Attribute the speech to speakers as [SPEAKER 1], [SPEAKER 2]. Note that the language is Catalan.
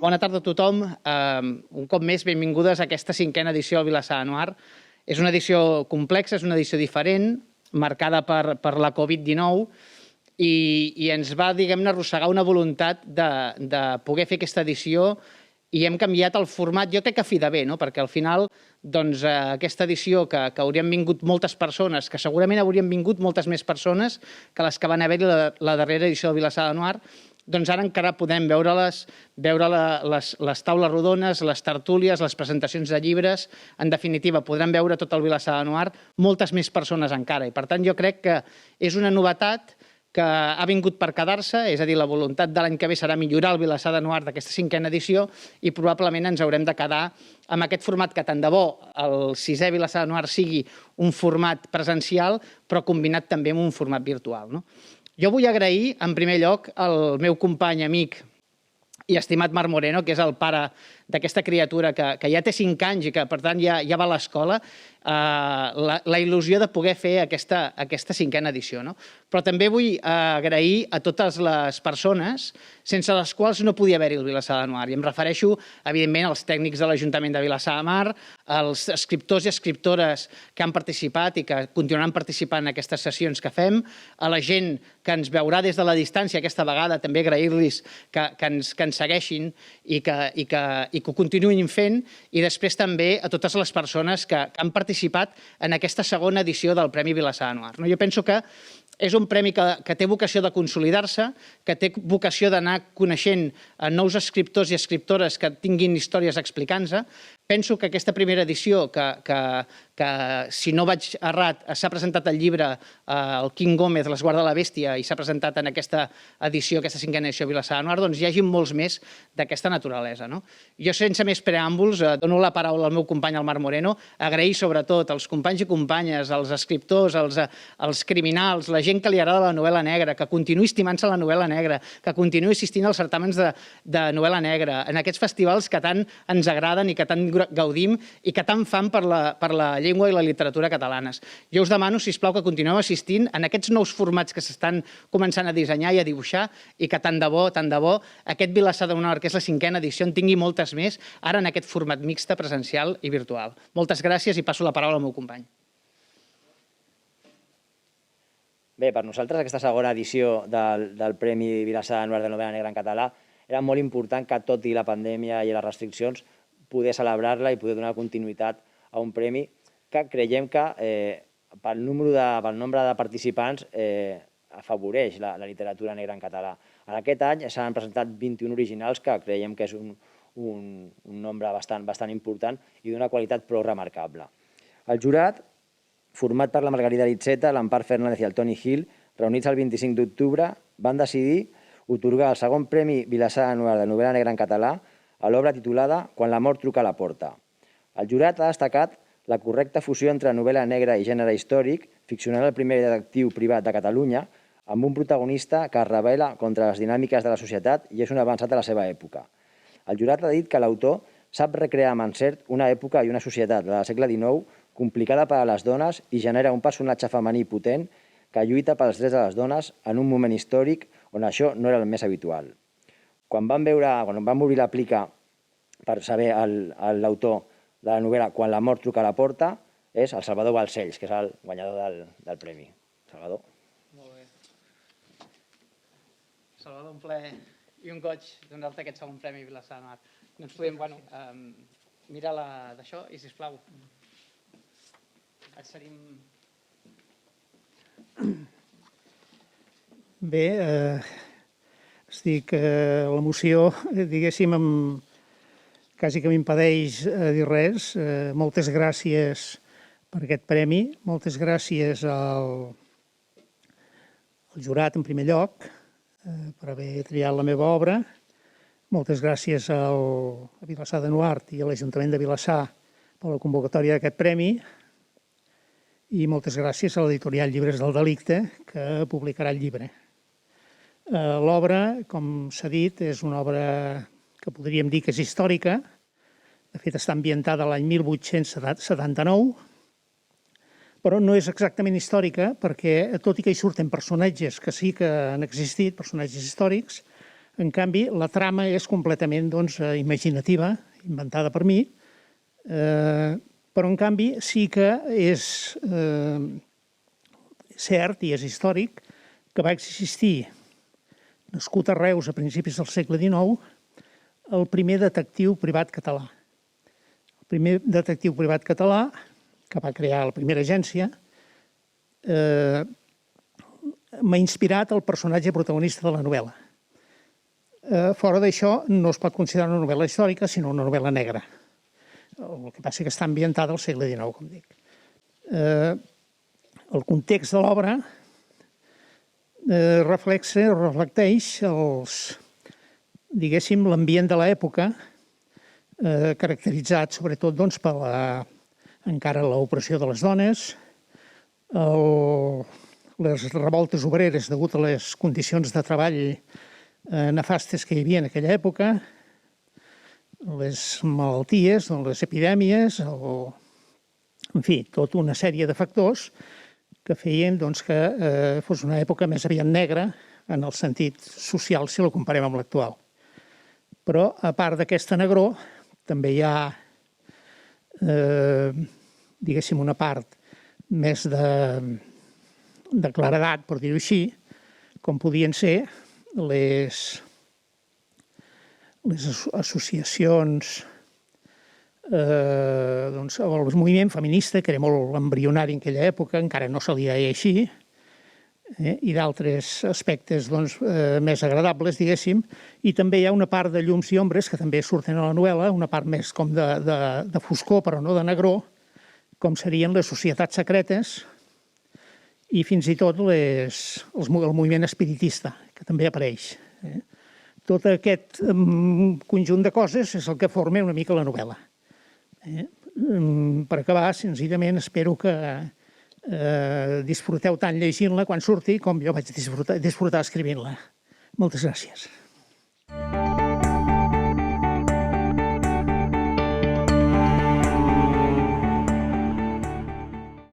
[SPEAKER 1] Bona tarda a tothom. Un cop més, benvingudes a aquesta 5a edició del Vilassar de Noir. És una edició complexa, és una edició diferent, marcada per la Covid-19 i ens va, diguem-ne, arrossegar una voluntat de poder fer aquesta edició i hem canviat el format, jo crec que a fi de bé, perquè al final aquesta edició que haurien vingut moltes persones, que segurament haurien vingut moltes més persones que les que van haver-hi la darrera edició del Vilassar de Noir, doncs ara encara podem veure les taules rodones, les tertúlies, les presentacions de llibres. En definitiva, podran veure tot el Vilassar de Noir moltes més persones encara. I per tant, jo crec que és una novetat que ha vingut per quedar-se, és a dir, la voluntat de l'any que ve serà millorar el Vilassar de Noir d'aquesta 5a edició i probablement ens haurem de quedar amb aquest format que tant de bo el 6è Vilassar de Noir sigui un format presencial, però combinat també amb un format virtual. Jo vull agrair, en primer lloc, al meu company, amic i estimat Marc Moreno, que és el pare d'aquesta criatura que ja té 5 anys i que, per tant, ja va a l'escola, la il·lusió de poder fer aquesta 5a edició. Però també vull agrair a totes les persones sense les quals no podia haver-hi el Vilassar de Noir. I em refereixo, evidentment, als tècnics de l'Ajuntament de Vilassar de Mar, als escriptors i escriptores que han participat i que continuaran participant en aquestes sessions que fem, a la gent que ens veurà des de la distància aquesta vegada, també agrair-los que ens segueixin i que ho continuïn fent, i després també a totes les persones que han participat en aquesta segona edició del Premi Vilassar de Noir. Jo penso que és un premi que té vocació de consolidar-se, que té vocació d'anar coneixent nous escriptors i escriptores que tinguin històries explicant-se. Penso que aquesta primera edició, que si no vaig errat, s'ha presentat el llibre el Quim Gómez, L'esguard de la bèstia, i s'ha presentat en aquesta edició, aquesta 5a edició de Vilassar de Noir, doncs hi hagi molts més d'aquesta naturalesa. Jo, sense més preàmbuls, dono la paraula al meu company, el Marc Moreno, agrair sobretot als companys i companyes, als escriptors, als criminals, la gent que li agrada la novel·la negra, que continuï estimant-se la novel·la negra, que continuï assistint als certàmens de novel·la negra, en aquests festivals que tant ens agraden i que tant gaudim i que tant fan per la llengua i la literatura catalanes. Jo us demano, sisplau, que continueu assistint en aquests nous formats que s'estan començant a dissenyar i a dibuixar i que tant de bo, aquest Vilassar de Noir, que és la 5a edició, en tingui moltes més, ara en aquest format mixte, presencial i virtual. Moltes gràcies i passo la paraula al meu company.
[SPEAKER 2] Bé, per nosaltres aquesta segona edició del Premi Vilassar de Noir de novel·la negra en català era molt important que, tot i la pandèmia i les restriccions, poder celebrar-la i poder donar continuïtat a un premi que creiem que pel nombre de participants afavoreix la literatura negra en català. En aquest any s'han presentat 21 originals, que creiem que és un nombre bastant important i d'una qualitat prou remarcable. El jurat, format per la Margarida Litzeta, l'Empar Fernández i el Toni Gil, reunits el 25 d'octubre, van decidir atorgar el segon Premi Vilassar de Noir de novel·la negra en català a l'obra titulada Quan la mort truca a la porta. El jurat ha destacat la correcta fusió entre novel·la negra i gènere històric, ficcionant el primer detectiu privat de Catalunya, amb un protagonista que es rebel·la contra les dinàmiques de la societat i és un avançat a la seva època. El jurat ha dit que l'autor sap recrear amb encert una època i una societat del segle XIX complicada per a les dones i genera un personatge femení potent que lluita pels drets de les dones en un moment històric on això no era el més habitual. Quan vam obrir la plica per saber l'autor de la novel·la Quan la mort truca a la porta, és el Salvador Balcells, que és el guanyador del premi. Salvador.
[SPEAKER 1] Molt bé. Salvador, un plaer i un goig donar-te aquest segon premi Vilassar de Noir. No ens podem, mira d'això i, sisplau, et cedim...
[SPEAKER 3] Bé, estic l'emoció, diguéssim, quasi que m'impedeix dir res. Moltes gràcies per aquest premi, moltes gràcies al jurat, en primer lloc, per haver triat la meva obra. Moltes gràcies a Vilassar de Noir i a l'Ajuntament de Vilassar per la convocatòria d'aquest premi. I moltes gràcies a l'editorial Llibres del Delicte, que publicarà el llibre. L'obra, com s'ha dit, és una obra que podríem dir que és històrica. De fet, està ambientada l'any 1879, però no és exactament històrica perquè, tot i que hi surten personatges que sí que han existit, personatges històrics, En canvi, la trama és completament imaginativa, inventada per mi, però en canvi sí que és cert i és històric que va existir, nascut a Reus a principis del segle XIX, el primer detectiu privat català. El primer detectiu privat català, que va crear la primera agència, m'ha inspirat el personatge protagonista de la novel·la. Fora d'això, no es pot considerar una novel·la històrica, sinó una novel·la negra. El que passa que està ambientada al segle XIX, com dic. El context de l'obra reflecteix l'ambient de l'època, caracteritzat sobretot per encara l'opressió de les dones, les revoltes obreres degut a les condicions de treball nefastes que hi havia en aquella època, les malalties, les epidèmies, en fi, tota una sèrie de factors que feien que fos una època més aviat negra en el sentit social si la comparem amb l'actual. Però, a part d'aquesta negror, també hi ha, diguéssim, una part més de claredat, per dir-ho així, com podien ser les associacions, el moviment feminista, que era molt embrionari en aquella època, encara no se li deia així, i d'altres aspectes més agradables, diguéssim, i també hi ha una part de llums i ombres que també surten a la novel·la, una part més com de foscor, però no de negror, com serien les societats secretes i fins i tot el moviment espiritista, que també apareix. Tot aquest conjunt de coses és el que forma una mica la novel·la. Per acabar, senzillament, espero que disfruteu tant llegint-la quan surti com jo vaig disfrutar escrivint-la. Moltes gràcies.